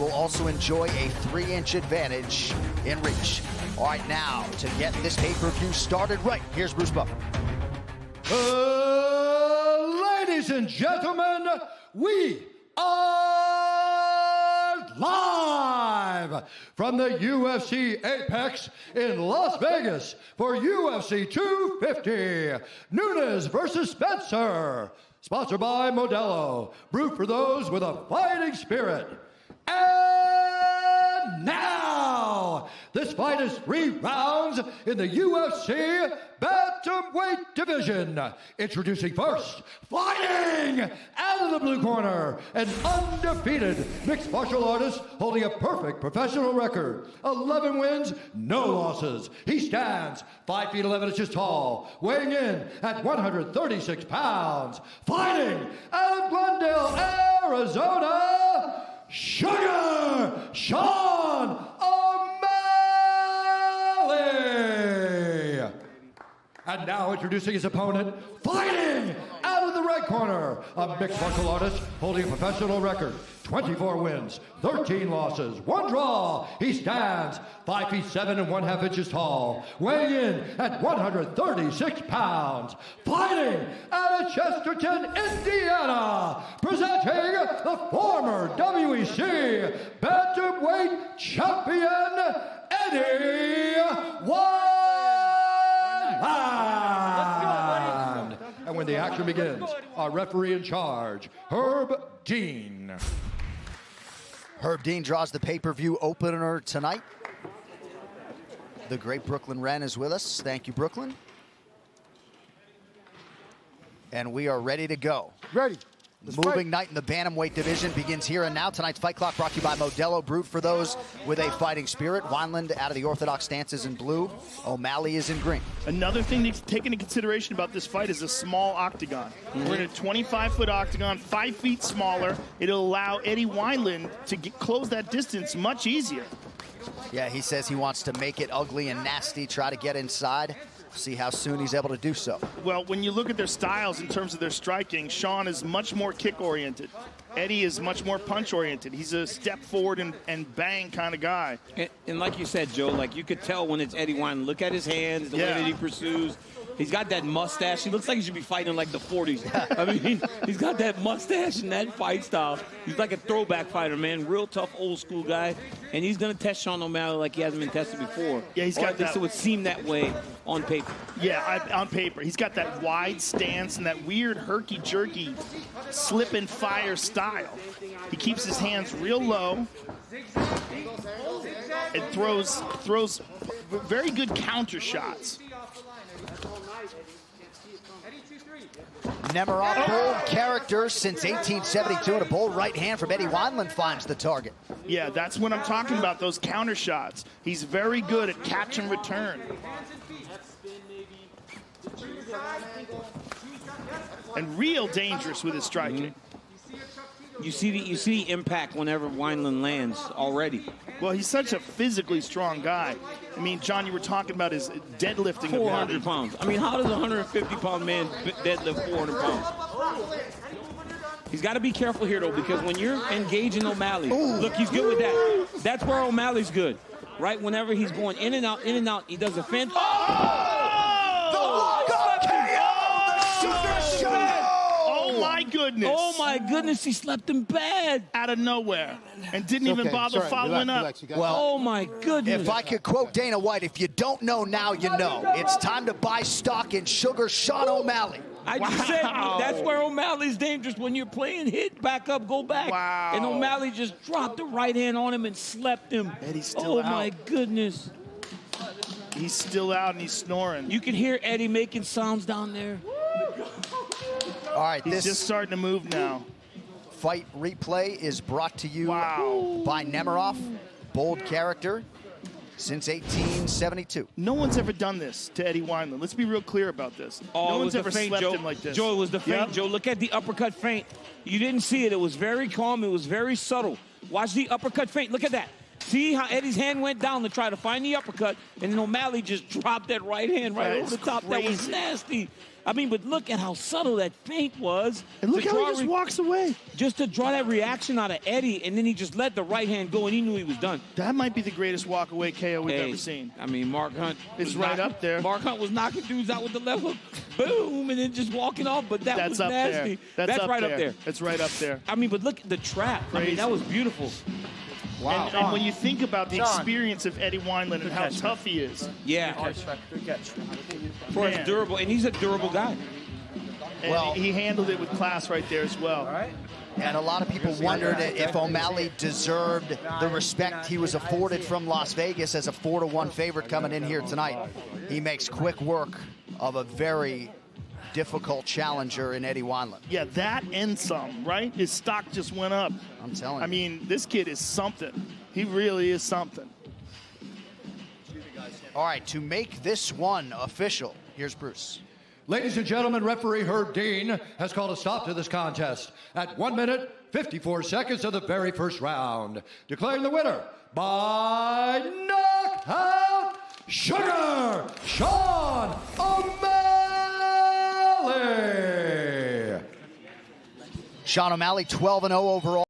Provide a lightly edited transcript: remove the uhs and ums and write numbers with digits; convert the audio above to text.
will also enjoy a 3-inch advantage in reach. All right, now to get this pay-per-view started right, here's Bruce Buffer. Ladies and gentlemen, we are live from the UFC Apex in Las Vegas for UFC 250. Nunes versus Spencer. Sponsored by Modelo. Brewed for those with a fighting spirit. And now, this fight is 3 rounds in the UFC Bantamweight division. Introducing first, fighting out of the blue corner, an undefeated mixed martial artist holding a perfect professional record. 11 wins, no losses. He stands 5 feet 11 inches tall, weighing in at 136 pounds. Fighting out of Glendale, Arizona, Sugar Sean O'Malley. And now introducing his opponent, fighting out of the red corner, a mixed martial artist holding a professional record, 24 wins, 13 losses, 1 draw. He stands 5 feet 7 and 1/2 inches tall, weighing in at 136 pounds. Fighting out of Chesterton, Indiana, presenting the former WEC Bantamweight champion, Eddie Wineland. And when the action begins, our referee in charge, Herb Dean. Herb Dean draws the pay-per-view opener tonight. The great Brooklyn Wren is with us. Thank you, Brooklyn. And we are ready to go. Ready. Moving night in the Bantamweight division begins here and now. Tonight's Fight Clock brought to you by Modelo, brewed for those with a fighting spirit. Wineland out of the orthodox stances in blue. O'Malley is in green. Another thing to take into consideration about this fight is a small octagon. We're in a 25-foot octagon, 5 feet smaller. It'll allow Eddie Wineland to close that distance much easier. Yeah, he says he wants to make it ugly and nasty, try to get inside. See how soon he's able to do so. Well, when you look at their styles in terms of their striking, Sean is much more kick-oriented. Eddie is much more punch-oriented. He's a step forward and bang kind of guy. And like you said, Joe, like you could tell when it's Eddie Wineland. Look at his hands, the way that he pursues. He's got that mustache. He looks like he should be fighting in like the 40s. I mean, he's got that mustache and that fight style. He's like a throwback fighter, man. Real tough, old school guy. And he's going to test Sean O'Malley like he hasn't been tested before. Yeah, he's got that. It would seem that way on paper. Yeah, on paper. He's got that wide stance and that weird herky-jerky slip and fire style. He keeps his hands real low and throws very good counter shots. Nemiroff, bold character since 1872, and a bold right hand from Eddie Wineland finds the target. Yeah, that's what I'm talking about, those counter shots. He's very good at catch and return. And real dangerous with his striking. You see the impact whenever Wineland lands already. Well, he's such a physically strong guy. I mean, John, you were talking about his deadlifting. 400 pounds. I mean, how does a 150-pound man deadlift 400 pounds? He's got to be careful here, though, because when you're engaging O'Malley, look, he's good with that. That's where O'Malley's good, right? Whenever he's going in and out, he does a fence. Oh, my goodness. Oh, my goodness, he slept him bad. Out of nowhere. And didn't even bother following up. Well, oh, my goodness. If I could quote Dana White, if you don't know now, you know. It's time to buy stock in Sugar Sean O'Malley. I just said that's where O'Malley's dangerous. When you're playing hit, back up, go back. Wow. And O'Malley just dropped the right hand on him and slept him. Eddie's still out. My goodness. He's still out and he's snoring. You can hear Eddie making sounds down there. All right, he's just starting to move now. Fight replay is brought to you by Nemiroff, bold character since 1872. No one's ever done this to Eddie Wineland. Let's be real clear about this. No one's ever slept him like this. Joe, it was the feint, Joe. Look at the uppercut feint. You didn't see it. It was very calm. It was very subtle. Watch the uppercut feint. Look at that. see how Eddie's hand went down to try to find the uppercut, and then O'Malley just dropped that right hand right over the top. Crazy. That was nasty. I mean, but look at how subtle that feint was. And look how he just walks away. Just to draw that reaction out of Eddie, and then he just let the right hand go, and he knew he was done. That might be the greatest walk-away KO we've ever seen. I mean, Mark Hunt is right up there. Mark Hunt was knocking dudes out with the left hook, boom, and then just walking off, but that was up nasty. There. That's right up there. It's right up there. I mean, but look at the trap. I mean, that was beautiful. Wow. And when you think about the experience of Eddie Wineland and how tough he is. Yeah. Good catch. For his durable, and he's a durable guy. And Well, he handled it with class right there as well. All right. And a lot of people wondered if O'Malley deserved the respect he was afforded from Las Vegas as a 4-1 favorite coming in here tonight. He makes quick work of a very difficult challenger in Eddie Wineland. Yeah, that and some, right? His stock just went up. I'm telling you. I mean, this kid is something. He really is something. All right, to make this one official, here's Bruce. Ladies and gentlemen, referee Herb Dean has called a stop to this contest at 1 minute, 54 seconds of the very first round, declaring the winner by knockout, Sugar Sean O'Malley. Sean O'Malley, 12-0 overall.